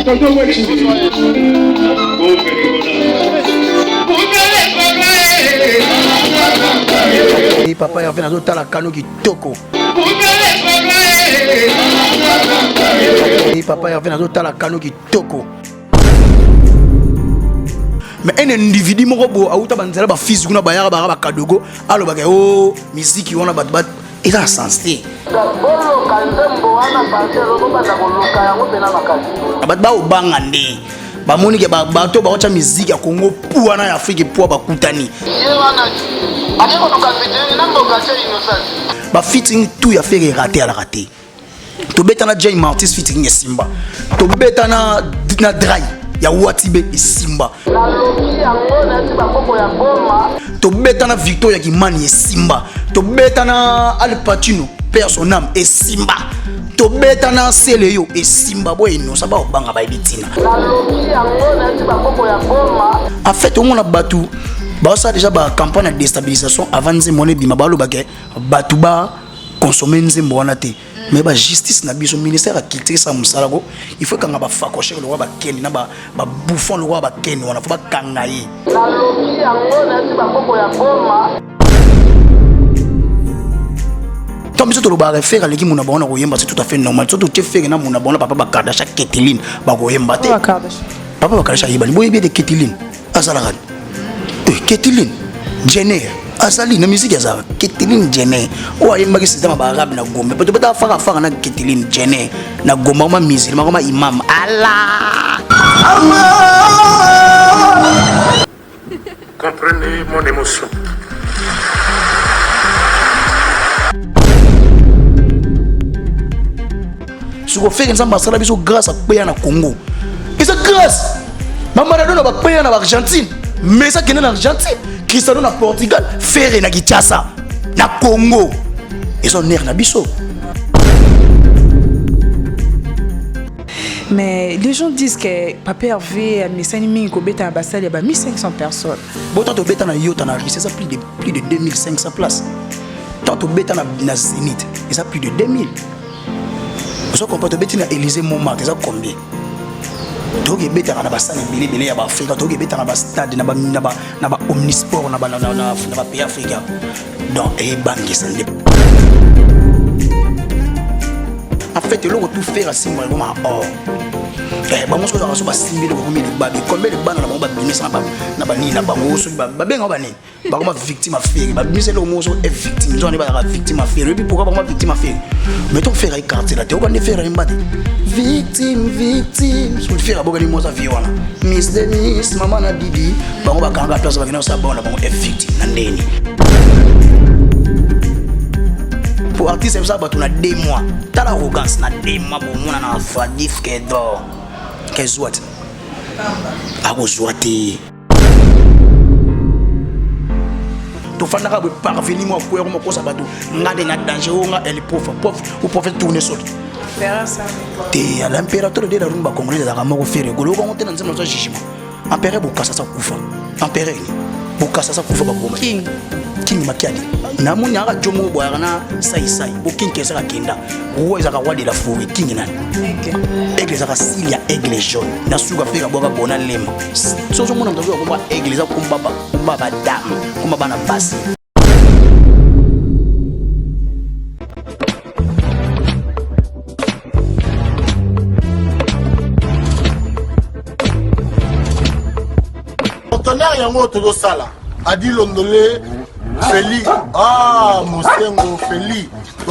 Et papa il a fait dans autre la cano qui toko. Et papa il a fait dans autre la cano qui toko. Mais un individu mon robot a outa banzela ba physique na ba yara ba kadogo alo ba oh musique on a bat bat et ça sensé. Bat ba obangande. Ba moni ke ba to ba ocha musique ya Congo pour na Afrique pour ba kutani. Ba fitting tout ya fait rater à la rater. To betana Jay Martis fitting ya Simba. To betana na dry ya Watibe e Simba. To betana Victoria Kimani e Simba. To betana Al Pacino personnam e Simba. To betana Seleyo e Simba boy no saba obanga ba bitina. En fait on a battu ba ça déjà ba campagne de déstabilisation avant nzemone bima ba lo ba ke batuba consommer nzembo wana te. Mais la justice na biso ministère a quitté ça musalago il faut kanga ba fakoche le roi ba ken na ba bouffon le roi ba ken wana faut ba kangaye tant biso to lo ba refaire leki muna bona ko yemba c'est tout à fait normal surtout te faire na muna bona papa ba Kardashian Keteline ba ko yemba te papa ba Kardashian yebali boye be de Keteline azala Keteline Jenner Asali na musique ya Keteline Jenner o ayemba ki système ba arabe na Gombe peut être fara na Keteline Jenner na Gombe ma musique ma imam Allah comprenez mon émotion. Si vous faites ensemble ça biso grâce à payer na Congo et ça grâce Maradona ba payer na Argentine mais ça qui est en Argentine Cristiano na Portugal, Ferre na Kinshasa, na Congo. Ils sont nerfs na biso. Mais les gens disent que Papa Hervé a mis 1500 personnes. Bon, tant que bêta na Yota na c'est ça plus de 2500 places. Tant que bêta na Zénith, c'est ça plus de 2000. Vous savez qu'on peut bêta na Élysée Montmartre, c'est ça combien? Donc il bêta na basane belé ya ba Afrika, donc il bêta na ba stade na ba omnisport na ba pays africain. Donc et banque ça. En fait, le tout faire à Simba comme or. Eh ba mo so ba simbi le comme le babi combien de bana na ba bimisa na ba ni na ba mo so ba benga ba ni ba comme victime affaire ba bimisa le mo so est victime zo ne ba victime affaire et puis pourquoi ba victime affaire mais ton faire écarter la te on ne faire rien ba victime so faire ba ni mo sa vie wana miss Denis maman na Didi ba ba kanga place ba sa ba ba est victime na ndeni pour artiste ça ba tu na 2 mois ta l'arrogance na 2 mois pour mona na fadif que d'or qu'est-ce what aozwati to fanda ka parvenir moi ko ko sa bato ngade na danger nga elle ou prophète tourner sol te à l'impérateur de la rumba congolaise za moko faire golo ko tena nzema zo jugement empereur bokasa sa kufa empereur bokasa sa kufa ba goma king makiadi na muni aka jomo boya na sai o king kesa kenda o ezaka wa de la forêt king na église aka silia église jaune na suka fika boka bona lema so so mona mtazo ko église kumbaba dame kuma bana basi Tonnerre yango todo sala adi londolé Feli, Moussengo, Feli,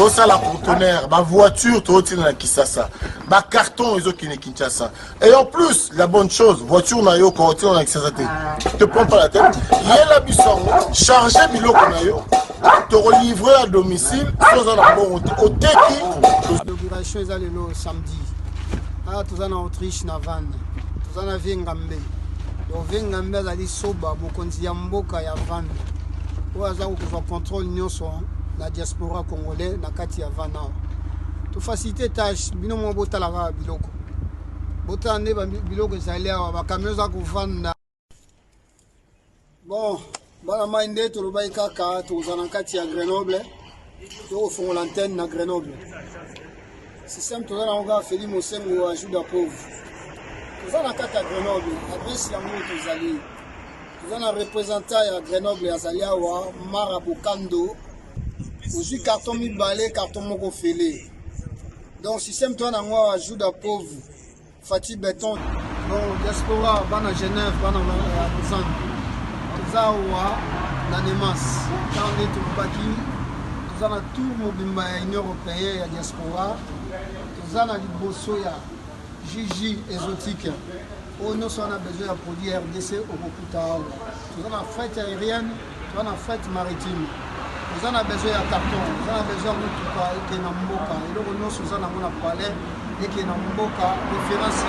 ça la conteneur, ma voiture, tout na Kisasa, ma carton, ils ont qui Kinshasa. Et en plus, la bonne chose, voiture na yo, quand on a Kisasa, te prends pas la tête, il y a la buisson, charger Milo Konayo, te relivrer à domicile, sans un bon au Teki. L'inauguration est allée le samedi. Tout ça en Autriche, na Vannes, tout ça en Vengambe. Vengambe, ali soba, mokonzi ya mboka ya Vannes. Oaza ko contrôle nyonso la diaspora congolais na kati ya Vana to faciliter tâche bino mo botala ba biloko botande ba biloko zalia ba camions za kuvanda bon bana mainde to lobai kaka to zana kati ya Grenoble to fond l'antenne na Grenoble système to zana nga Feli Mosengo ajout da pauvre kaka Grenoble adresse yango tozali toza na représentant ya Grenoble azali awa Mara Bokando ozwi carton mibale carton moko fele donc système toi nango ajout da pauvre Fatih Béton bon diaspora bana Genève bana Lausanne toza awa na Nemas tande tobaki toza na tour mobimba ya Union Européenne ya diaspora toza na liboso ya Gigi exotique on a besoin de produits RDC au Bokuta. Nous avons fête aérienne, nous avons fête maritime. Nous avons besoin de carton, nous avons besoin de tout et Namboka. Et donc nous avons un palais et qui est Namboka référence.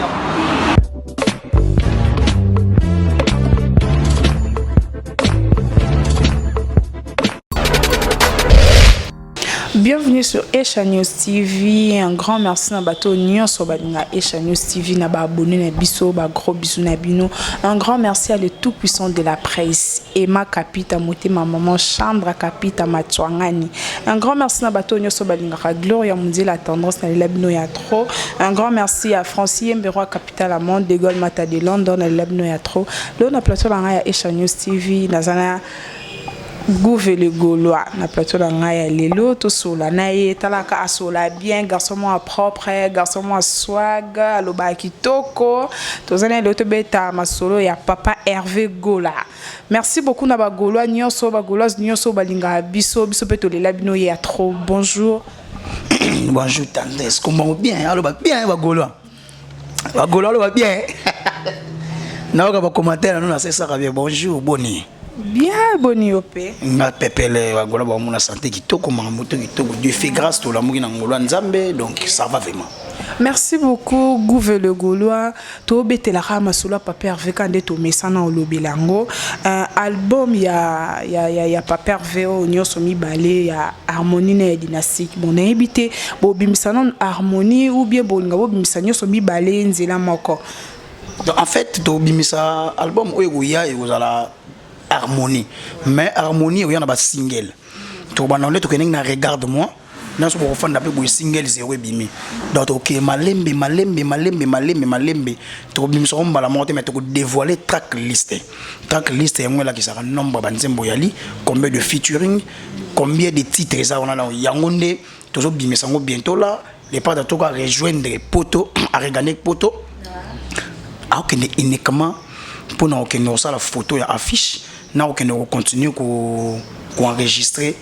Bienvenue sur Esha News TV. Un grand merci à bateau Nyon Sobalinga Esha News TV na ba abonné na biso ba gros bisous na bino. Un grand merci à le tout puissant de la presse Emma Kapita Motema maman Chandra Kapita Matwangani. Un grand merci na bateau Nyon Sobalinga Gloria Mundi la tendance na labino ya trop. Un grand merci à Francis Mbero Capital Amande de Gaulle Mata de London na labino ya trop. Là on a plateau la Esha News TV na Gouve le Gaulois, na plateau d'Angaya Lelo, tout sola, naïe, talaka asola bien, garçon moi propre, garçon moi swag, aloba kitoko, tous années l'autre bêta, ma solo, ya papa Hervé Gola. Merci beaucoup na ba Gaulois, nyonso ba Gaulois, nyonso ba linga biso, biso peto le labino ya trop, bonjour. Bonjour Tandès, comment bien, aloba bien ba Gaulois. Ba Gaulois aloba bien. Na ba commentaire, nous na c'est ça bien, bonjour, boni. Bien boni opé. Na pepele wa gola ba mona santé kitoko mangamoto kitoko Dieu fait grâce to la mugi na ngolo nzambe donc ça va vraiment. Merci beaucoup Gouve le Gaulois to betela rama solo papa Hervé kande to mesana olobelango album ya papa Hervé o nyoso mibale ya harmonie na dynastique bon ebité bo bimisana harmonie ou bien bolinga bo bimisana nyoso mibale nzela moko. Donc en fait to bimisa album oyegoya et ozala harmonie mais harmonie il y en a pas single to banale to kening na regarde-moi na so ko fanda pe boy single zéro bimi donc OK malembe to bimi so mbala monte mais to ko dévoiler track list yango la ki sera nombre banzembo yali combien de featuring combien de titres ça on a là yangonde to so bimi sango bientôt là les pas de to ka rejoindre poto à regarder poto a OK uniquement pour nous que nous ça la photo et affiche na que nous continuer ko enregistrer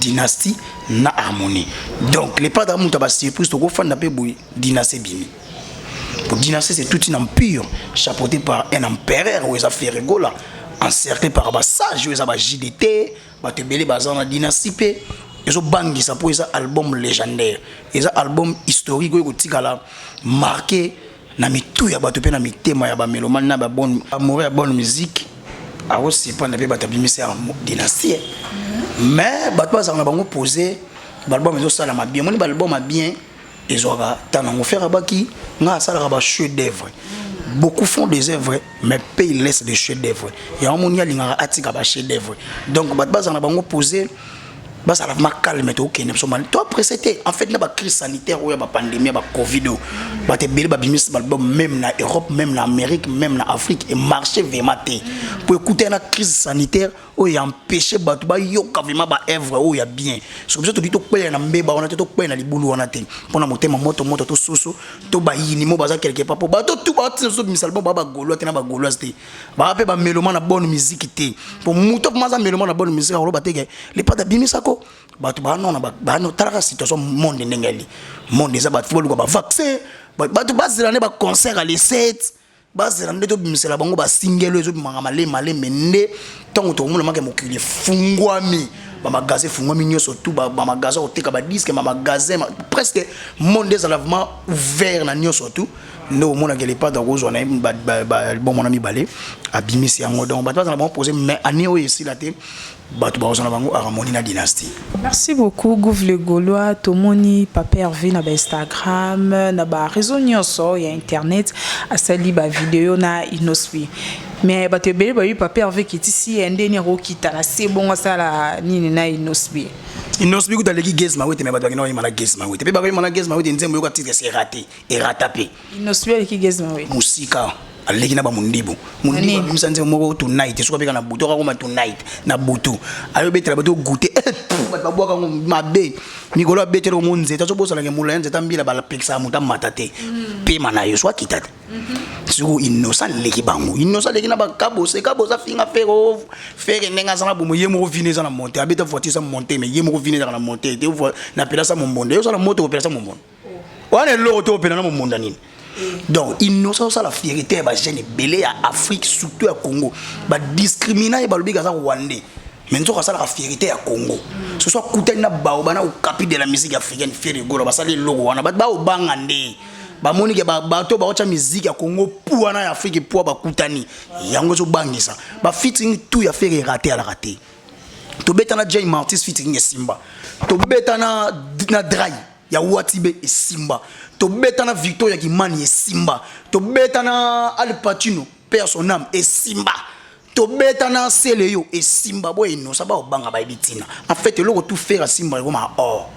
dynastie na harmonie donc les pas d'amour ta surprise to ko fanda pe boy dynastie bimi pour dynastie c'est toute une empire chapeauté par un empereur ou les affaires gola encerclé par ba sage ou ba JDT ba te belé bazan na dynastie pe ezo bangi ça pour ça album légendaire et ça album historique ko tikala marqué na mitu ya bato pe na mitema ya ba mélomane na ba bonne amour ya bonne musique a aussi pas na pe bato bimisi ya dynastie mais bato ba sanga bango poser album ezo sala ma bien moni ba album a bien ezora tanango faire baki nga sala ba chef d'œuvre beaucoup font des œuvres mais pe ils laissent des chefs d'œuvre ya moni alinga atika ba chef d'œuvre donc bato ba sanga bango poser bah ça va calme to ok toi après c'était en fait la crise sanitaire ou la pandémie la covid bah te belle bimis même na Europe même na Amérique même na Afrique et marché vraiment pour écouter la crise sanitaire où il empêché bah tu bah yo vraiment bah œuvre où il y a bien c'est comme ça tu dis to payer na mbeba on a to payer na libulu on a te pour na motema moto to soso to bah yini mo baza quelque part pour bah tout bah so misalbo bah golo te na ba golo c'était bah pe bah mélomane na bonne musique te pour muto maza mélomane na bonne musique on ba te les pas d'abimisa bato ba non ba no tala situation monde ndengeli monde za bato boluka ba vaccin bato bazela ne ba concert à les 7 bazela ndeto bimisela bango ba single ezo bimanga male mende tango to mona make mokili fungwami ba magasin fungwami nyoso tout ba magasin oteka ba disque ba magasin presque monde za lavement ouvert na nyoso tout no mona que les pas dans rose on a bon mon ami balé abimisi yango donc bato bazala bango poser mais année ici la té bato bazala bango harmonie na dynastie. Merci beaucoup Gouve le Gaulois tomoni papa Hervé na ba Instagram na ba réseau nyonso ya internet asali ba vidéo na inoswi mais bato bele ba papa Hervé qui ici ndeni rokita na c'est bon ça la nini na inoswi inosbi kuta leki gezma wete me bato bakina wa mala gezma wete pe ba mala gezma wete nzembo yoka titre c'est raté et ratapé inoswi leki gezma wete musika aleki na ba mundibu msanze moko tonight soka beka na butu ka tonight na butu ayo betela bato goûter ba boka mabe mikolo betela ko monze ta so bosala ke mula nze tambila ba la peksa muta matate pe mana yo so kitata suku innocent leki bango innocent leki na ba kabosa finga fere nenga sana bomo yemo vine sana monter abeta voiture sa monter mais yemo vine na monter te na pela sa mombonde yo sana moto ko pela sa mombonde wana loko to pela na mombonda nini. Donc innocent ça la fierté ba jeune belé à Afrique surtout à Congo ba discriminer ba lobi gaza rwandais mais nzo ça la fierté à Congo ce soit kutena ba bana au capi de la musique africaine fier golo ba sali logo wana ba o bangande ba monike ba bato ba ocha musique ya Congo pour wana ya Afrique pour ba kutani yango zo bangisa ba fitting tout ya faire rater à la rater to betana Jay Martis fitting ya Simba to betana na dry ya Watibe et Simba to betana Victoria Kimani et Simba to betana Al Pacino perd son âme et Simba to betana Seleyo et Simba boy no ça ba obanga ba bitina en fait le tout faire à Simba comme or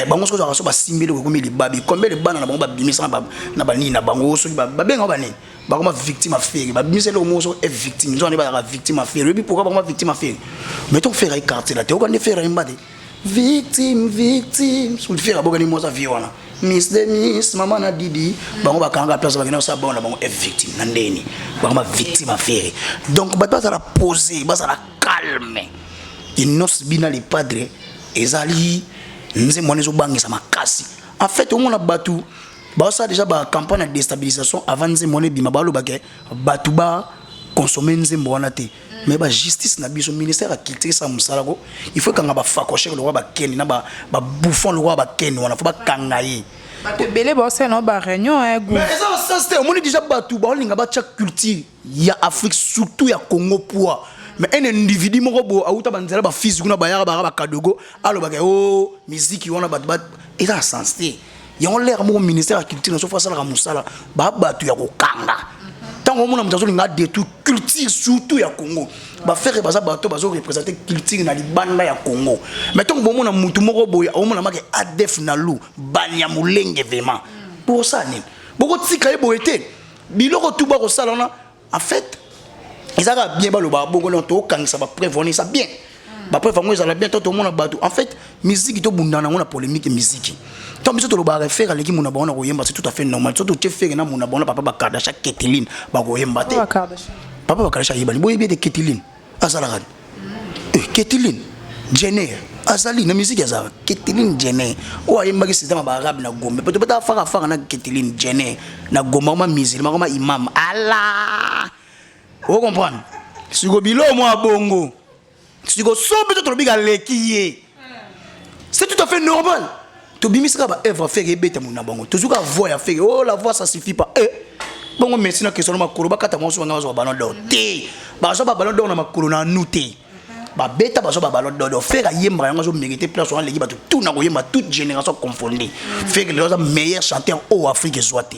bango so so ba Simba le comme les babi combien de bana na bango ba bimisa na ba ni na bango so ba benga ba ni ba comme victime affaire ba bimisa le mo so est victime zo ne ba victime affaire et puis pourquoi ba victime affaire mais ton faire écarter la te on ne faire rien ba victime sous faire aboka ni moza viwana miss de miss mama na didi bango bakanga place bakena sa bona bango est victime na ndeni bango victime affaire donc ba la poser ba la calme inos bina les padres ezali nze mwana zo bangisa makasi en fait au mona batu ba ça déjà ba campagne de déstabilisation avant nze mwana bima ba lo bake batu ba consommer nze mwana te mais ba justice na biso ministère a quitté ça musalako il faut kanga ba fakoche le roi ba keni na ba bouffon le roi ba keni wana faut ba kangaye ba te belé ba c'est non ba réunion go mais ça c'était on déjà batu ba linga ba tcha culture ya Afrique surtout ya Congo poa mais un individu moko bo auta banzela ba physique na ba ya ba kadogo alo ba oh musique wana ba et ça sensé y on l'air mon ministère a culture na so fa sala ka musala ba batu ya ko kanga tant on a besoin de tout culture surtout ya Congo ba faire baza bato bazo représenter culture na libanda ya Congo mais tant bon on a mutu moko boya on a marqué ADF na lu banya mulenge vraiment pour ça ni boko tika e boete biloko tout ba ko sala na en fait ils a bien ba lo ba bongo to kangisa ba prévenir ça bien ba prévenir ça bien tout monde bato en fait musique to bundana on a polémique musique tant biso to lo ba refaire à l'équipe mona ba on a koyemba c'est tout à fait normal surtout tu fais na mona ba papa Kardashian Keteline ba koyemba te papa Kardashian yibani boye bien de Keteline azala gani Keteline Jenner azali na musique ya za Keteline Jenner o ayemba ke système ba arabe na Gombe peut-être fara na Keteline Jenner na Gombe ma musulman comme imam Allah vous comprenez si go bilo mo bongo si go so peut-être lo biga lekiye c'est tout à fait normal to bimisika ba œuvre faire ebeta mona bango toujours ka voix ya faire oh la voix ça suffit pas bongo merci na question na makolo ba kata mo so nga zo ballon d'or te ba so ba ballon d'or na makolo na nuté ba beta ba so ba ballon d'or faire yemba nga zo mériter place on l'équipe tout na ko yemba toute génération confondue faire le meilleur chanteur au Afrique soit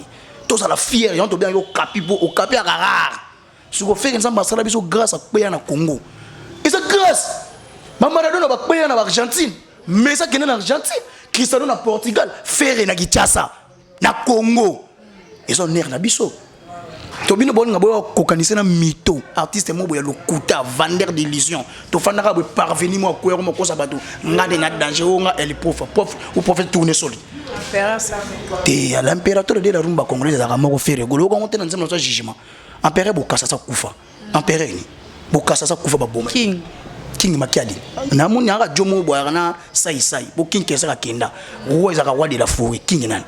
tous à la fière on to bien yo capipo au capi à rare si vous faites ensemble ça biso grâce à pays na Congo et ça grâce ba Maradona ba pays na Argentine mais ça qui na Argentine Cristiano na Portugal faire na Kinshasa na Congo et son nerf na biso to bino bon nga boyo kokanisa na mito artiste mo boya lokuta vendeur d'illusion to fandaka bo parvenir mo ko ko sa bato ngade na danger nga el prof ou prophète tourner soli te à l'impérateur de la rumba congolaise za moko faire golo ko ngotena nzema so jugement empereur bokasa sa kufa empereur ni bokasa sa kufa ba boma king makiadi na moni aka jomo boya na sai bo king kesa ka kenda roi za ka roi de la forêt king nan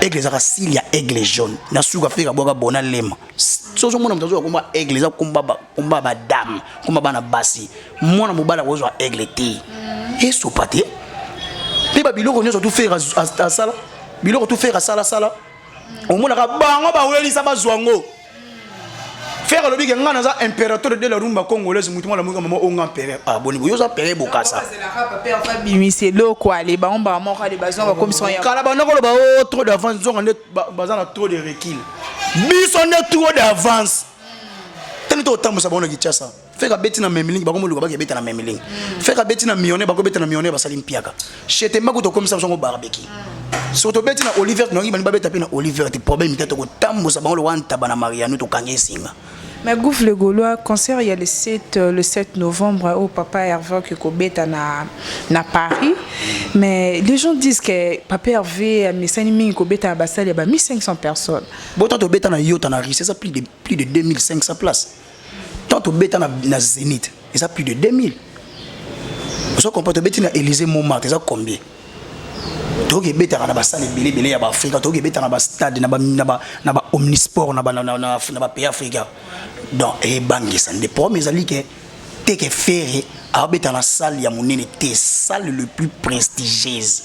aigle za ka silia aigle jaune na suka fika boka bona lema so so mona mtazo komba aigle za komba ba dame komba bana basi mona mobala ko zo aigle te eso pate te ba biloko nyoso tout faire à sala biloko tout faire à sala o mona ka bango ba welisa ba zwango faire le big ngana za impérateur de la rumba congolaise mutu mala munga mama onga pere boni boyo za pere bokasa c'est la rap père fa bimisi lo quoi les ba on ba mo ka les bazon ba comme son ya kala ba nako ba trop d'avance zo ngane bazana trop de recul biso ne trop d'avance tani to tambo sa bona gichasa faire beti na memiling ba ko moluka ba ke beti na memiling faire beti na mionne ba ko beti na mionne ba salim piaka chete makuto comme ça son barbecue surtout beti na Oliver non il ba beta pe na Oliver te problème peut-être ko tambo sa bango wan tabana Mariano to kangé singa. Mais Gouffre le Gaulois, concert, il y a le 7 novembre au Papa Hervé qui est à Paris. Mais les gens disent que Papa Hervé a mis 1500 personnes. Bon, tant que bêta na Yota na c'est ça plus de 2500 places. Tant que bêta na Zénith, c'est ça plus de 2000. Vous comprenez, bêta na Élysée Montmartre, c'est ça combien? Donc il bêta na salle belé ya ba Afrique, donc il bêta na stade na ba omnisport na ba pays africain. Donc et bangi ça des premiers ali que te que faire abeta na salle ya monene te salle le plus prestigieuse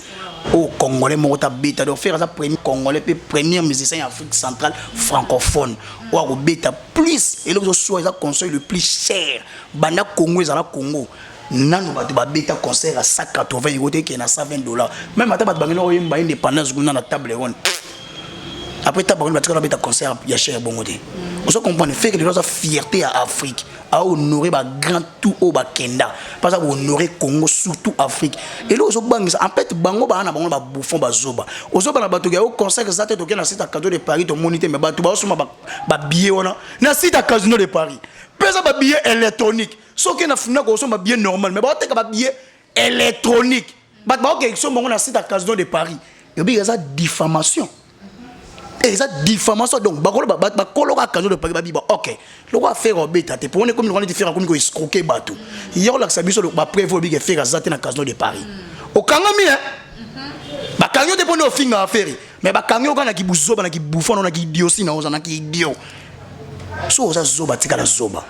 au Congolais mota beta donc faire ça premier Congolais puis premier musicien en Afrique centrale francophone ou beta plus et l'autre soit ça concert le plus cher banda Congo za la Congo nanu ba beta concert à 180 € qui na $120 même ata ba bangino yemba indépendance kuna na table ronde. Après ta bonne batika beta concert ya cher bongo te. Vous comprenez fait que les gens ont fierté à Afrique à honorer ba grand tout au bakenda parce que honorer Congo surtout Afrique et là bang en fait bango ba na bango ba bouffon ba zoba ozoba na bato au concert ça te toquer na site à Casino de Paris to moniter mais bato ba soma ba billet ona na site à Casino de Paris pesa ba billet électronique so que na fina ko soma billet normal mais ba te ka ba billet électronique ba OK so bango na site à Casino de Paris et bien ça diffamation. Et ça diffamation donc bakolo ka Casino de Paris ba OK le roi faire obeta te pour on est comme on est faire comme ko escroquer bateau hier la sabiso ba prévoir bi que faire ça na Casino de Paris au kangami hein ba kanyo te pone au finga affaire mais ba kanyo kana ki buzoba na ki bouffon na ki diosi na ozana ki idio so za zoba tika la zoba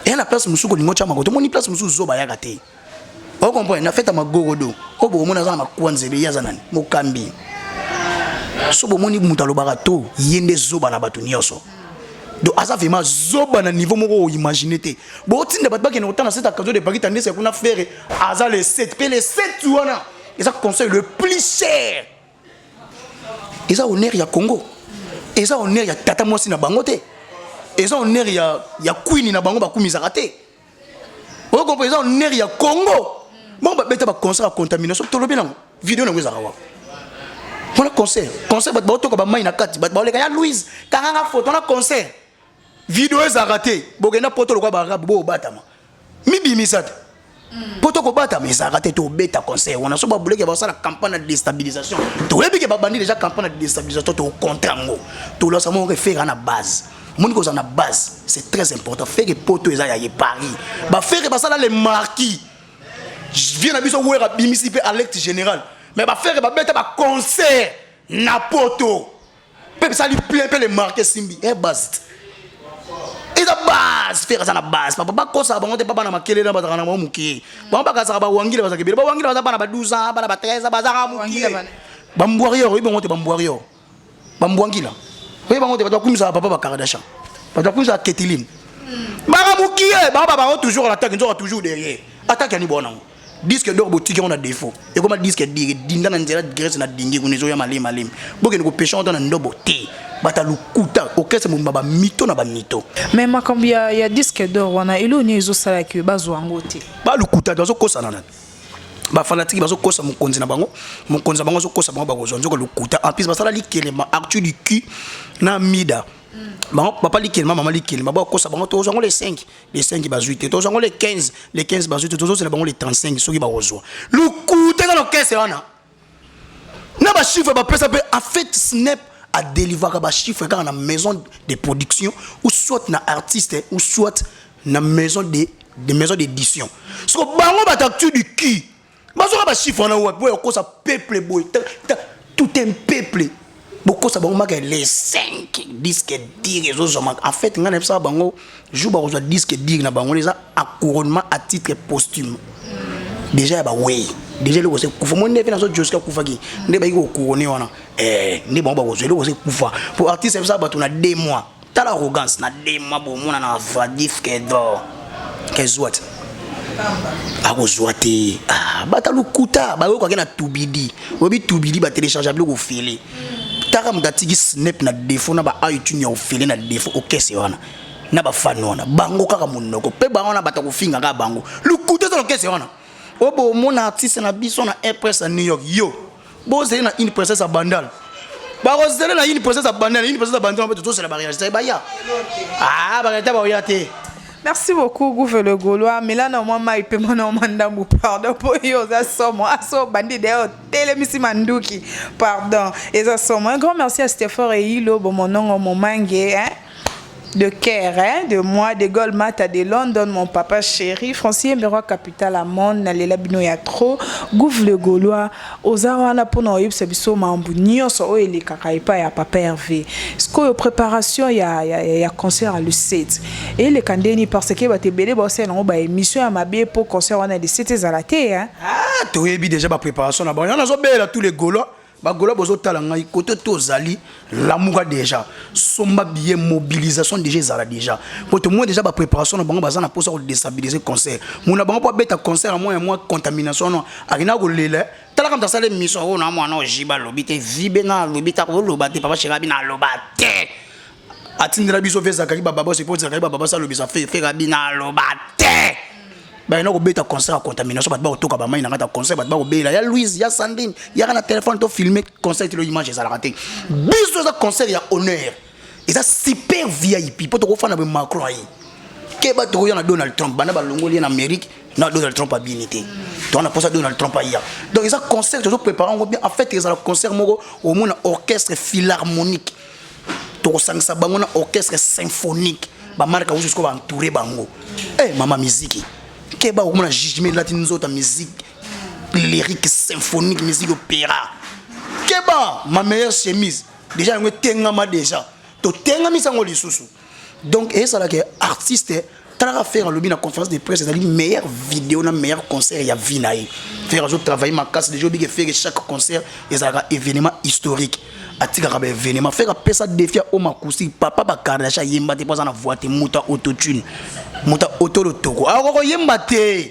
et la place musuko lingo chama ko to moni place musuko zoba ya kate o comprendre na feta magorodo o bo mona za makwanzebe ya zanani mokambi so bomoni mutalo barato yende zoba na batu nyoso donc asa vraiment zoba na niveau moko imaginer te bo tinda bat ba ke na otana cette Casino de Paris tandis que kuna faire asa les 7 pe les 7 wana et ça conseil le plus cher et ça honneur ya Congo et ça honneur ya tata mosi na bango te et ça honneur ya queen na bango ba kumisaka te o comprenez ça honneur ya Congo bon ba beta ba concert à contamination to lobi na vidéo na ngeza kawa. On a concert bat ba to ka ba mai na kati bat ba le ka ya Louise kanga photo na concert vidéo za raté bogena poto lo kwa ba rab bo batama mibi misata poto ko batama za raté to beta concert on a so ba buleke ba sala campagne de déstabilisation to lebi ke ba bandi déjà campagne de déstabilisation to contre ngo to la samo refaire na base mon ko za na base c'est très important faire que poto eza ya Paris ba faire ba sala les marquis viens na biso wera bimisi pe alerte général mais ba faire ba beta ba concert na poto pe ça lui plaît pe les marquer simbi et base et la base faire ça na base papa ba kosa ba ngote papa na makele na ba kana mo muki ba ba ka sa ba wangile ba sa kebele ba wangile ba ba 12 ans ba 13 ans ba za muki ba mbwariyo ibo ngote ba mbwariyo ba mbwangila we ba ngote ba kumisa papa ba Kardashian ba kumisa Ketilin ba muki ba ba toujours à l'attaque toujours derrière attaque ni bona disque d'or boutique on a défaut et comme disque dire dinda na nzela grèce na dingi kunezo ya malem boke ni ko pêcher on na ndobo te bata lukuta okese mo baba mito na ba mito mais makambi ya disque d'or wana ilo ni ezo sala ki bazo angote ba lukuta bazo kosa na ba fanatiki bazo kosa mukonzi na bango zo kosa bango ba kozo nzoko lukuta en plus basala likelema Arthur du cul na mida bon papa likelema maman likelema ba kosa bango to zongo les 5 bazuite to zongo les 15 bazuite to zongo bango les 35 soki ba ozwa lukuta na lokese wana na ba chiffre ba pesa pe en fait snap a délivrer ba chiffre quand na maison de production ou soit na artiste ou soit na maison de maison d'édition so bango ba Arthur du cul bazo ba chiffre na wa boy ko sa peuple boy tout un peuple beaucoup ça bango maka les 5 disques dire en fait ngana ça bango joue ba reçoit disque dire na bango les a couronnement à titre posthume déjà ba way déjà le ko se kufa mo ne fait na so Josika kufa ki ne ba ko couronner wana ne bon ba ko le ko se kufa pour artiste ça ba to na 2 mois ta l'arrogance na 2 mois bo mona na vadif que d'or que soit akozwate bata lukuta ba ko na tubidi obi tubidi ba téléchargeable ko fele taka mdatiki snap na défaut na ba iTunes ya fele na défaut okese wana na ba fan wana bango kaka monoko pe bango na bata ko finga ka bango lukuta to okese wana obo mona artiste na biso na Airpress à New York yo bozeli na une princesse à bandal bakozela na une princesse à bandal tout c'est la barrière c'est baya ah barrière ba oyate. Merci beaucoup, Gouve le Gaulois. Mais là, normalement, il peut m'en pardon pour eux. Ça somme. Asso bandit d'ailleurs. Télémissi Mandouki. Pardon. Et ça somme. Un grand merci à Stéphane et Hilo. Bon, mon nom, mon mangue, hein. De Caire, hein, de moi, de Goldmata, de London, mon papa chéri, Francien Mbero Capital Amon, Nalela Bino ya trop, Gouve le Gaulois, Ozawana pour nous, c'est biso mambu, Nyonso, et les Kakaipa, ya papa Hervé. Ce que préparation, il y a concert à le 7. Et les Kandeni, parce que bah, t'es belé, bah, c'est une émission à ma bille pour concert, on a des 7 à la télé, hein. Ah, tu as déjà ma préparation là-bas. Il y en a tous les Gaulois. Bagola bozo talanga côté tozali l'amour déjà somba bien mobilisation déjà zala déjà pour tout le monde déjà ba préparation na bango bazana pour ça déstabiliser concert mona bango pas beta concert moi contamination non arina go lele tala comme ça les mission on a moi non jiba lobité vibe na lobita ko lobate papa chirabi na lobate atindira biso feza kali baba c'est pour dire baba ça lobisa fait rabi na lobate. Ben non, beta concert à contamination, pas autour de main, n'a concert, pas au béla. Il y a Louise, il y a Sandrine, il y a un téléphone, tu filmer concert, tu l'image, ça l'a raté. Bisous, ça concert, il y a honneur. Et ça super VIP. Pour te refaire avec Macron, qu'est-ce que tu as Donald Trump, banaba longoli en Amérique, non Donald Trump a bien été. Tu as pour ça Donald Trump a hier. Donc ils ont concert, ils ont préparé bien. En fait, ils ont un concert au moins un orchestre philharmonique. Tu as ça, un orchestre symphonique. Ba marque où jusqu'au entouré bango. Eh, maman musique. Keba ou mon jugement latine ta musique lyrique symphonique musique opéra Keba ma meilleure chemise déjà on tengama déjà to tengami sango lisusu donc et ça là que artiste tra faire le bien conférence de presse c'est la meilleure vidéo na meilleur concert ya vinaï faire autre travail ma casse déjà bien faire chaque concert et ça un événement historique atika ka événement faire pesa défi au makusi papa ba kardasha yemba te poza na voix te muta autotune muta auto le toko alors yemba te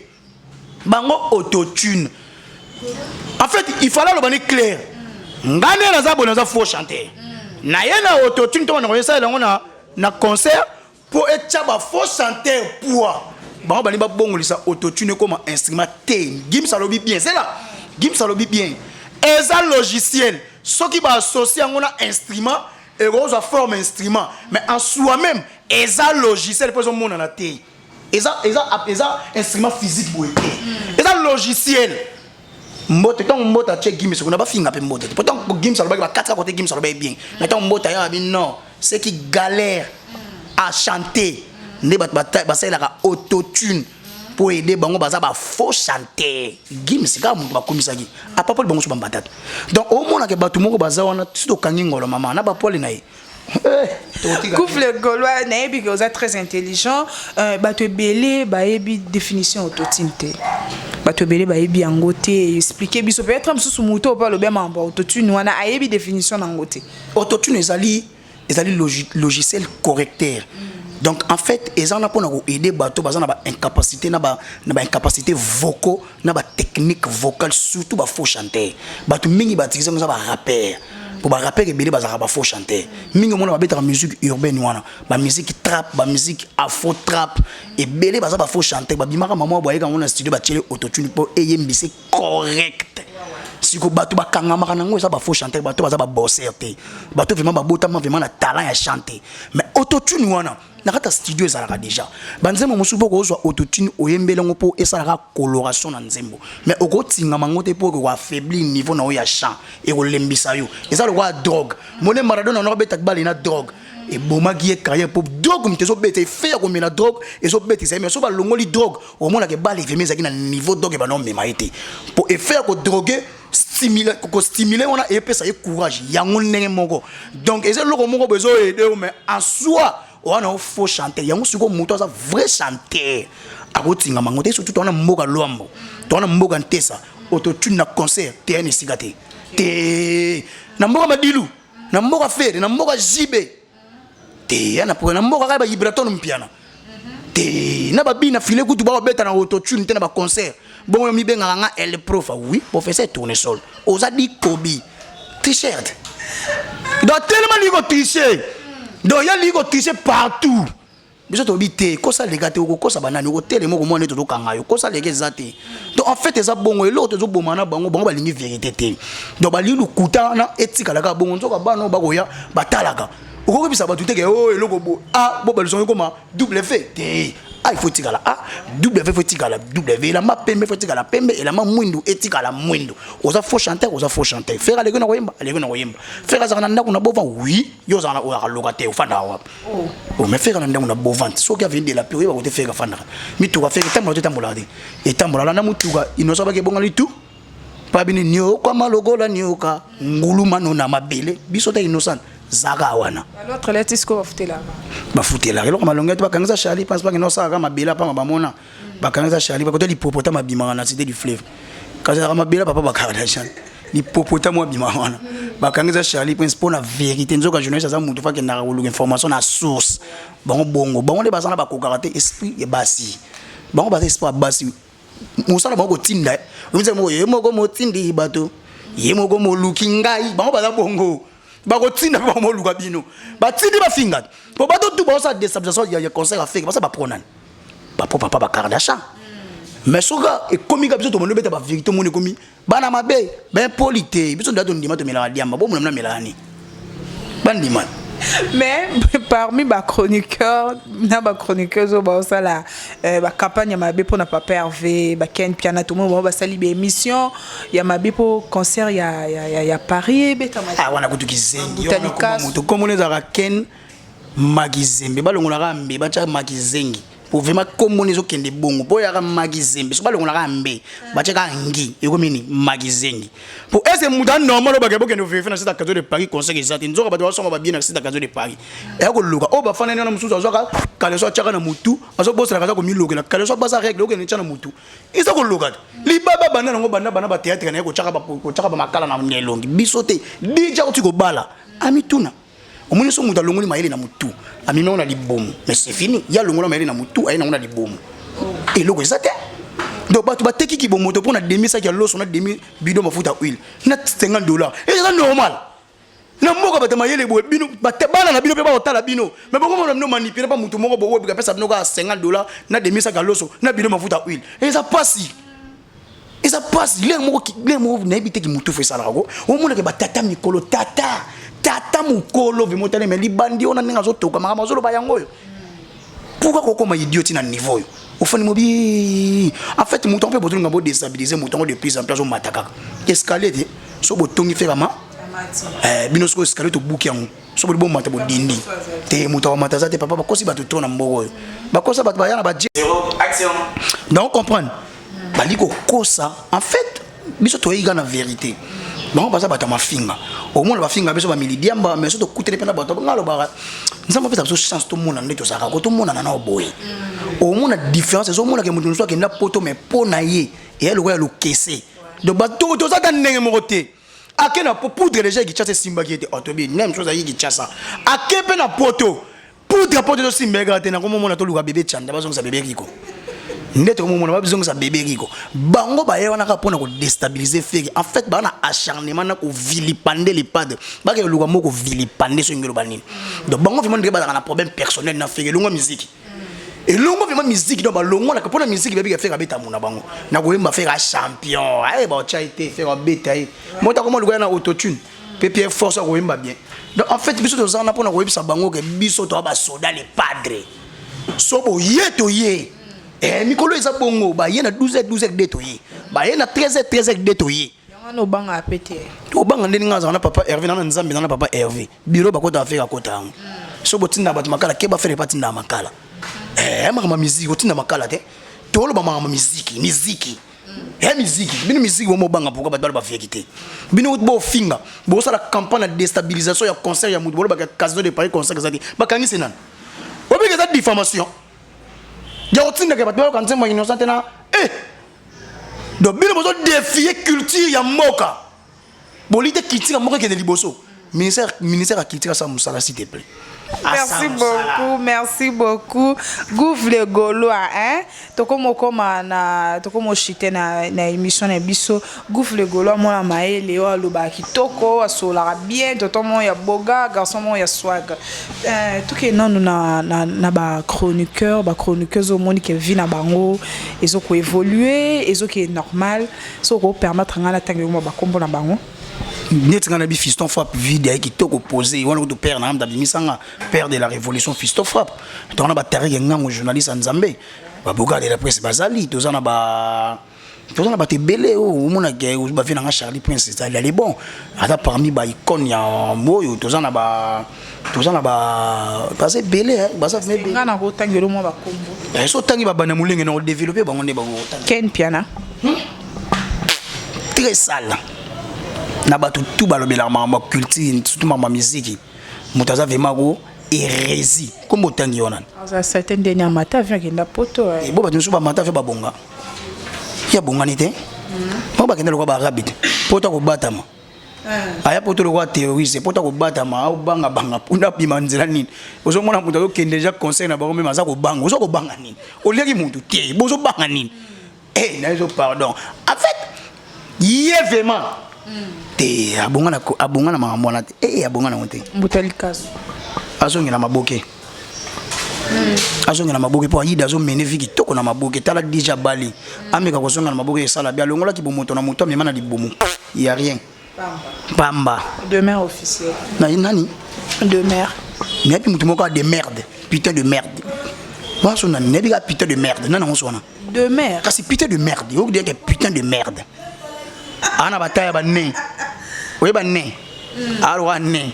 bango autotune en fait il fallait le bani clair ngane na za bonaza faux chanter na yena autotune to na ça na concert pour être ba faux chanter pour bango bani ba bongolisa autotune comme instrument te gim ça lobi bien c'est là gim ça lobi bien et ça logiciel ce qui va associer à un instrument et à forme instrument mais en soi-même et ça logiciel pour monde dans la terre et ça instrument physique pour être et ça logiciel mbote tant mbote à check game ce qu'on a pas fini après mbote pourtant game ça va 4 côté game ça va bien mais tant mbote ya non c'est qui galère à chanter ne ba ça la autotune pour aider bango baza ba faux chanter gim c'est comme ba komisa gi a pas bango so bambata donc au moins que batu moko baza wana to kangi ngolo mama na ba pole na ye Gouve le Gaulois na yebi que vous êtes très intelligent batu belé ba yebi définition autotune te batu belé ba yebi angoté expliquer biso peut-être mususu muto pas le bien mamba autotune wana a yebi définition nangoté autotune ezali logiciel correcteur. Donc en fait, ils ont pour aider bateau bazana ba incapacité na ba incapacité vocale na ba technique vocale surtout ba faux chanter. Bateau mingi ba tizanga za ba rappeur. Pour ba rappeur ke belé bazaka ba faux chanter. Mingi mona ba beta musique urbaine wana, ba musique trap, ba musique afro trap et belé bazaka ba faux chanter. Ba bimaka maman boye quand on a studio ba tirer autotune pour eyembisi correct. Si ko bateau ba kangama nango ça ba faux chanter, bateau bazaka ba bosser te. Bateau vraiment ba botama vraiment na talent à chanter. Mais autotune wana nakata studio ezalaka déjà banzembo mosubo ko zwa autotune oyembelango po esalaka coloration na nzembo mais okotinga mango te po ko affaiblir niveau na ya chant et ko lembisa yo ezalo kwa drogue mone Maradona na beta bali na drogue et bomaki carrière pour drogue mtezo beta faire comme la drogue et so beta mais so ba longoli drogue au moins la ke bali vemé zaki na niveau drogue ba non mema été pour faire ko droguer stimuler on a et pesa courage yango ndenge moko donc ezalo ko moko bezo aider mais en soi on a faux chanter yango siko muto za vrai chanter akotinga mangote surtout on a mboka lombo on a mboka ntesa autotune na concert tn sigate te na mboka madilu na mboka fere na mboka jibe te yana pour na mboka ba vibraton mpiana te na babi na file kutu ba beta na autotune te na ba concert bon mi benga nga el prof oui professeur tournesol ozadi kobi t-shirt donc tellement ligo t-shirt donc il y a ligo tricher partout biso to bité ko ça les gars te ko ça banani ko télé moko mo neto to kangayo ko ça les gars zate donc en fait eza bongo et l'autre zo bomana bango bango balingi vérité te donc bali lukuta na etika la ka bongo nzoka bano bakoya batalaka ko bisa batu te ke oh eloko bo ah bo balison ko ma double fait te ah il faut tikala ah double fait faut tikala double la ma pembe faut tikala pembe et la ma mwindu etikala mwindu oza faux chanter faire les gars na koyemba faire za na ndako na bovan oui yo za na o loka te ofanda wa oh mais faire na ndako na bovan so ki avait de la période ba ko te faire fanda mi to ka faire tambola te tambola de et tambola na mutuka inoso ba ke bonga litu pa bini nyo kwa malogola nyoka nguluma no na mabele biso te innocent zaka wana l'autre là tisco bafutela bafutela lelo kama longeto bakangisa Charlie pense pas que non ça kama bela pa mabamona bakangisa Charlie ba ko te l'hippopotame bimanga na cité du fleuve kaza kama bela papa bakardashan l'hippopotame bimanga bakangisa Charlie pense pour la vérité nzoka journaliste za mutu fa ke na kuluka information na source bongo bongo le bazana bakokara te esprit et basi bongo ba esprit basi musala bongo tinda unze mo yemoko motindi bato yemoko mo lukingai bongo baza bongo bakotinda ba mo luka bino batindi bafinga po bato tu ba sa déstabilisation ya conseil à faire parce que ba pronane ba papa ba Kardashian mais soka e komika biso to mo beta ba vérité mo ne komi bana mabe ben polité biso ndato ndima to mela diamba bo mo na melani bandima. Mais parmi les chroniqueurs, la campagne Yamabe pour ne pas perdre, Ken Piana, tout le monde va saluer l'émission. Yamabe pour concert, il y a Paris. Ah, on a goûté Kizengi. Comme on est à Ken Magizembe, on a Magizengi. Pour vraiment comme on est au Kende Bongo, pour y avoir Magizembe, c'est pas le on a Mbe, Bacheka Ngi, et comme ini Magizengi. Pour essayer moudan normal au bagabo que nous vivons dans cette occasion de Paris, conseil exact, nous aurons besoin de bien dans cette occasion de Paris. Et à Gologa, oh bah fan na musu zoka, quand les soit tchaka na mutu, aso boss la casa comme loga, quand les soit basa règle, loga ni tchana mutu. Et ça Gologa, li baba bana ngo bana ba théâtre na ko tchaka ba makala na nyelongi, bisote, déjà tu go bala, amituna. Au moins so muta longoli maele na mutu amimi on a libomu mais c'est fini ya longola maele na mutu aina on a libomu et logo ezate donc batu bateki ki bomoto pour na demi ça ki loso na demi bidon mafuta huile na $50 et c'est normal na moko bata maele bo bino batebana na bino pe ba otala bino mais bongo na manipuler pas mutu moko bo bika pesa bino ka $50 na demi ça ki loso na bidon mafuta huile et ça passe. Et ça passe, les mots n'habitent qui moutou fait ça là. Au moins que batata mikolo tata mukolo vimotane mais libandi on a ninga zoto kama kama zolo bayango. Pourquoi koko ma idiot na niveau? Au fond mobi en fait mouton peut botonga bo déstabiliser mouton de plus en plus au mataka. Escalade so botongi fait kama binosko escalade to buki yango. So bo bon mata bo dindi. Te mouton mataza te papa ba kosi ba to tona mboko. Ba kosa ba bayana ba action. Donc comprendre. Baliko kosa en fait biso to yiga na vérité bon baza bata mafinga au moins ba finga biso ba milidiamba mais surtout kutele pena bato ngalo ba nzamba pesa biso chance to mona ndeto saka ko to mona na oboy au moins la différence zo mona ke mutu nso ke na poto mais pona ye et le lo kese donc bato to za ndenge mokote akena poudre les gens qui chasse simba qui était autobi même chose ayi qui chasse akepe na poto poudre poto to simba gate na ko mona to luka bébé chanda bazo sa bébé kiko ndete ko mona ba bizongo sa bébé riko bango ba yewana ka pona ko déstabiliser feki en fait ba na acharnement na ko vilipender les padres ba ke luka moko vilipender so ngelo banini donc bango vraiment ndeke ba na problème personnel na feki longo musique et longo vraiment musique donc ba longo na ka pona musique bébé ka feka beta mona bango na ko yemba feka champion ay ba chaité feka beta ay mota ko mo luka na autotune pépé force ko yemba bien donc en fait biso to za na pona ko yebisa bango ke biso to ba soda les padres so bo yeto ye Mikolo eza bongo ba yena 12 detoye ba yena 13 detoye no banga apete to banga ndeni ngaza na papa Hervé na nzambe na papa Hervé biro ba kota afeka kota ngo so botinda bat makala ke ba fere patinda makala mama musique otinda makala te to lo ba mama musique musique bino musique mo banga pourquoi ba ba feki te bino bo finga bo sala campagne de déstabilisation ya concert ya mutu bo ba casino de Paris concert ezati ba kangise nan obike za diffamation. Ya otinda ke bato quand moi innocent na donc bino bozo défier culture ya moka bolite critique moka ke de liboso ministère à culture ça musala s'il te plaît. Merci beaucoup. Gouffre le Gaulois, hein? Tokomo chité na émission na biso. Gouffre le Gaulois, moi maé Léo Loba kitoko, asola bien, totomo ya boga, garçon mo ya swag. Tout que non na ba chroniqueuse au monde qui vit na bango, ils ont évoluer, ils ont qui est normal, so ko permettre ngana tangi mo ba kombo na bango. Net ngana bi fiston frappe vide qui toko posé wana ko père na ndabi misanga père de la révolution fiston frappe to na ba tarike ngango journaliste nzambe ba boga de la presse bazali to na ba te belé o mona ke ba vina nga Charlie Prince ça il est bon ata parmi ba icône ya moyo to na ba c'est belé hein ba ça fait belé ngana ko tangelo mo ba kombo so tangi ba bana mulenge na développer bango ne ba ko tangi Ken Piana très sale na batu tout balobela ma culture surtout ma musique mutaza vraiment go hérésie comme otangi yona ça certain dernier matin vient que na poto et bo batu so ba mata fe ba bonga ya bonga nité bo ba kende lo ba rabite poto ko batama aya poto lo ko terroriste poto ko batama au banga punda bima nzela nini ozo mona mutu ko kende déjà conseil na ba même za ko banga ozo ko banga nini o leki mutu té bozo banga nini na zo pardon en fait yé vraiment te abonga na mamona te abonga na monte mbutali kaso azongi na maboke azongi na maboke po ayida zo menefiki toko na maboke tala déjà bali ameka ko zonga na maboke sala bia longola ki bomoto na moto memana di bomo il y a rien pamba de mère officielle na nani de mère mais puis mutu moko de merde putain de merde moi son na nebi ga putain de merde nana on sona de mère kasi putain de merde yo dire que putain de merde ana bataya ba ne oye ba ne alwa ne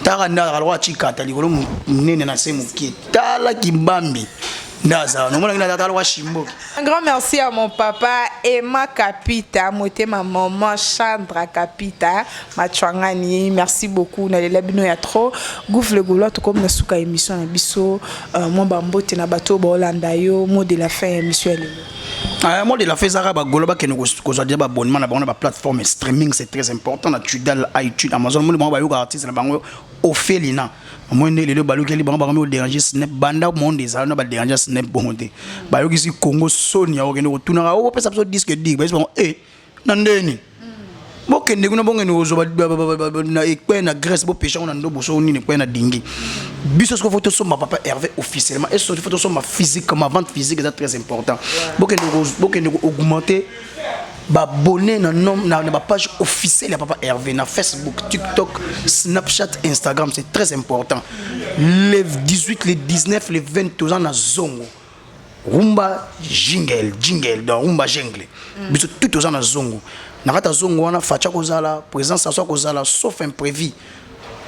taka nda alwa chikata likolo nene na semu ki tala kimbambi ndaza no mona ngina alwa shimboki. Un grand merci à mon papa Emma Kapita, ma maman Chandra Kapita, ma chwangani, merci beaucoup na lela bino ya trop. Gouffre le Gaulois to comme na suka émission na biso, moi bambote na bato ba Holanda yo, mot de la fin émission lelo. Moi de la fin zara ba Gaulois que nous ko dia ba abonnement na ba plateforme streaming c'est très important na Tidal, iTunes, Amazon mo ba yo artiste na bango Ophelina. Moi ne le balu keli bango ba déranger snap banda monde za na ba déranger snap bonde. Ba yo kisi Congo Sonia okende otuna o pesa so disque dig ba bon nandeni. Bo kende kuna bonge no zo na ekwe na Grèce bo péché on ndo boso ni ekwe na dingi. Biso ce photo sur ma papa Hervé officiellement et ce photo sur ma physique ma vente physique c'est très important. Bo kende augmenter ba abonné na nom na ba page officielle ya papa Hervé na Facebook, TikTok, Snapchat, Instagram, c'est très important. Les 18, les 19, les 22 ans na zongo. Rumba jingle dans rumba jingle. Biso tout aux ans na zongo. Na kata zongo wana facha kozala, présence à soi kozala sauf imprévu.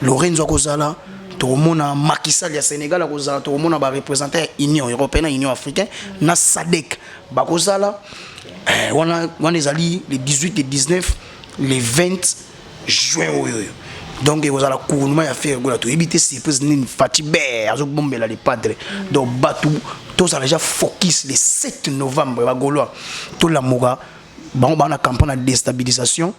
Lorenzo kozala, tout le monde a Macky Sall ya Sénégal kozala, tout le monde a représenté Union européenne, Union africaine, na SADC. Ba kozala on est allés les 18 et 19 les 20 juin donc vous allez couronnement à faire gola to éviter surprise ni fatibé azo bombela les padres donc batou tous déjà focus le 7 novembre ba Gaulois tout la moga ba na campagne de déstabilisation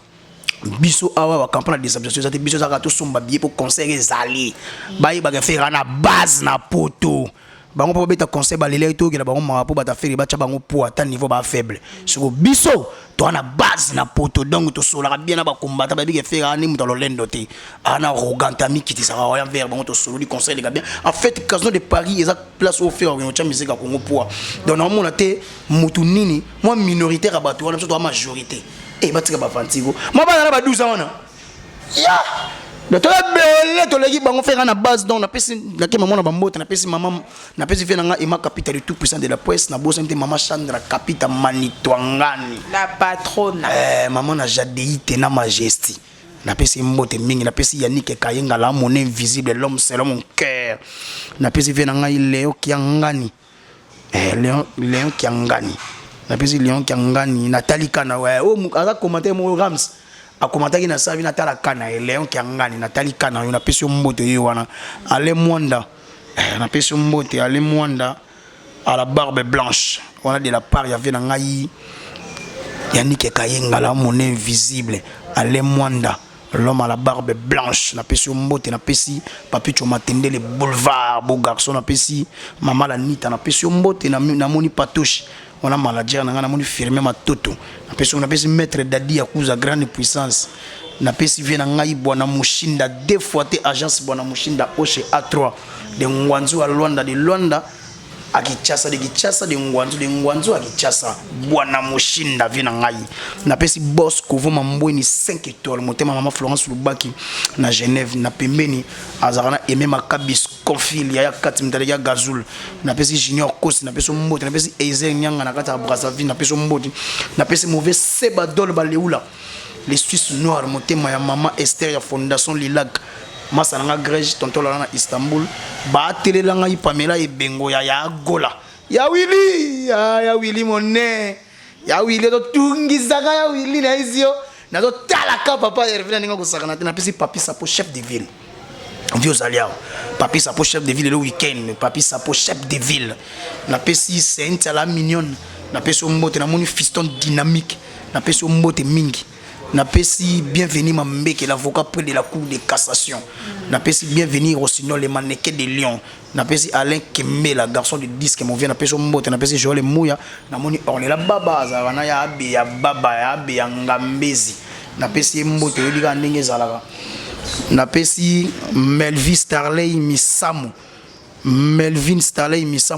biso awa ba campagne de déstabilisation ça biso za to somba billet pour concert ezali ba ba faire na base na poto bango pa beta conseil ba lele to kila bango mapo ba ta faire ba cha bango po ata niveau ba faible sur biso to na base na poto donc to sola bien na ba combattre ba bi ke faire ani muto lolendo te ana arrogantami kiti sa roya vers bango to solo di conseil les gars bien en fait casino de Paris exact place au faire on cha musique Congo po donc na mona te mutu nini moi minoritaire abato wana surtout majorité et batika ba fantigo moi ba na ba 12 ans ya de toi belé to legi bango faire na base donc na pesi la ke maman na bambote na pesi maman na pesi fait na Emma Kapita le tout puissant de la presse na bosse nte maman Chandra Kapita manitwangani la patronne maman na Jadeite na majesté na pesi mbote mingi na pesi Yannick Kayenga la mon invisible l'homme selon mon cœur na pesi fait na Léo Kiangani Léon Kiangani na pesi Léon Kiangani Nathalie Kana ouais oh ala commenter mon Rams a commenté na savi na tala kana Léon Kiangani Nathalie Kana na pesi mbote yo wana ale mwanda na pesi mbote ale mwanda à la barbe blanche on a de la part y avait na ngai Yannick Kayenga la mon invisible ale mwanda l'homme à la barbe blanche na pesi mbote na pesi papi Chomatende le boulevard beau garçon na pesi maman la nita na pesi mbote na moni patoshi on a maladie na ngana moni firmer matoto na pesi maître Dadi Yakuza grande puissance na pesi vient na ngai bwana Mushinda deux fois te agence bwana Mushinda Oche A3 de Ngwanzu à Luanda de Luanda akichasa de Kichasa de Ngwanzu akichasa bwana Mushinda vient na ngai na pesi boss Kovo Mambweni 5 étoiles motema mama Florence Lubaki na Genève na pembeni azarana Aimé Makabis Confil ya kati mtale ya Gazul na pesi Junior Kosi na pesi Mboti na pesi Ezel Nyanga na kata Brazzaville na pesi Mboti na pesi mauvais Seba Dol Baleula les Suisses noirs motema ya mama Esther ya Fondation Lilag Masananga Grège tonton na Istanbul ba telelanga Pamela Ebengo ya Gola ya Willy Monet ya Willy to tungizaka ya Willy na izio na to talaka papa Hervé ninga ko sakana na pesi papi sapo chef de ville vieux aliao papi sapo chef de ville le week-end papi sapo chef de ville na pesi Sainte à la mignonne na pesi mbote na moni fiston dynamique na pesi mbote mingi na pesi bienvenue Mambeke l'avocat près de la cour de cassation na pesi bienvenue Rossignol le mannequin de Lyon na pesi Alain Kembe la garçon de disque mon vient na pesi mbote na pesi Joël Mouya na moni Ornella Baba azana ya abe ya baba ya abe ya ngambezi na pesi mbote yebika ndenge zalaka na pesi Melvin Starley Misamu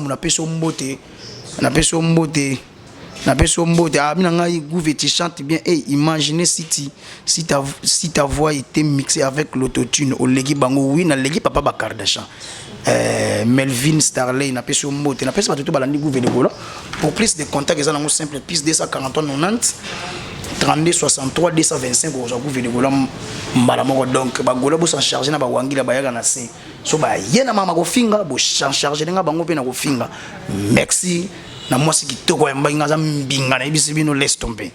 na pesi mbote na peso mbote amina ngai Gouve tu chantes bien et imaginez si ta voix était mixée avec l'autotune au legi bango oui na legi papa Bakardashan Melvin Starley na peso mbote na peso batuto balandi Gouve de Gola pour plus de contacts ils ont simple plus 243 90 32 63 225 au Gouve de Gola mbala moko donc ba Gola bo s'en charger na ba wangila ba yaga na se so ba yena mama ko finga bo s'en charger nga bango pe na ko finga merci. Laisse tomber.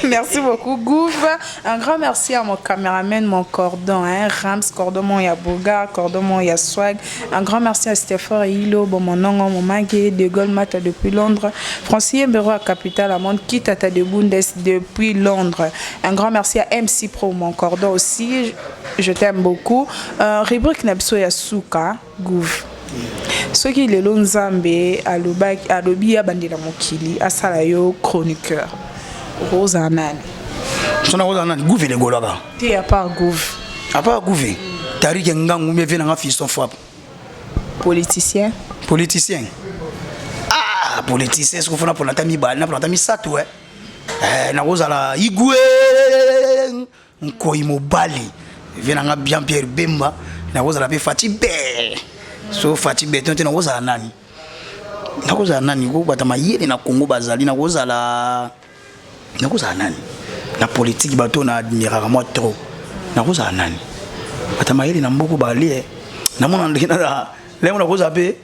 Merci beaucoup, Gouv. Un grand merci à mon caméraman, mon cordon, Rams, cordon mon Yaboga, cordon mon Yaswag. Un grand merci à Stéphane Hilo, mon nom, mon Magé, de Gaulle Mata depuis Londres. Francien Bureau à Capital, à Monde Kitata de Bundes depuis Londres. Un grand merci à MC Pro, mon cordon aussi. Je t'aime beaucoup. Rubrique Nabso Yasuka, Gouv. Ce qui est le Nzambe alobi abandela mokili asala yo chroniqueur Rosa Nani. Sona Rosa Nani Gouve le Golaba. Ti à part Gouve. À part Gouve. Tariq Ngangu me vient nga fiston frappe. Politicien. Ah, politicien ce qu'on fait pour la tami bal na pour la tami satu na Rosa la Igwe Nkoimo Bali. Vient nga bien Pierre Bemba na Rosa la pe Fatibé. So Fati Beton na koza nani ko bata mayele na Congo bazali na koza nani na politique bato na admiraka moi trop na koza nani bata mayele na mboko bali na mona ndikina la lemo na koza pe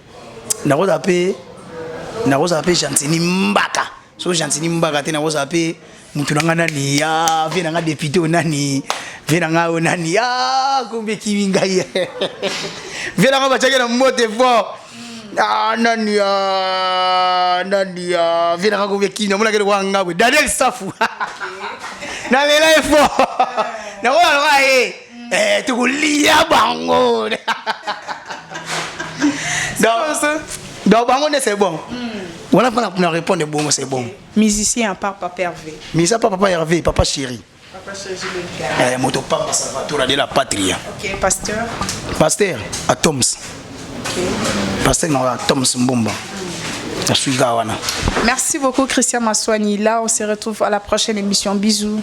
Chantini Mbaka so Chantini Mbaka te na koza pe mutu nanga nani ya vena nga député nani vena nga nani ya kumbe kiwinga ye vena nga bachake na mote fort nani ya vena nga kumbe kiwinga mona kele kwa ngabwe Daniel Safu na lela e fort na wala tukulia bango donc bango c'est bon. Voilà pour répondre bon, c'est bon. Musicien à part Papa Hervé. Musicien pas Papa Hervé, Papa Chéri. Papa Chéri. Moto Papa Salvatore de la patrie. OK, pasteur. Pasteur à Toms. OK. Pasteur à Toms Mbomba. Je suis Gawana. Merci beaucoup Christian Maswani. Là, on se retrouve à la prochaine émission. Bisous.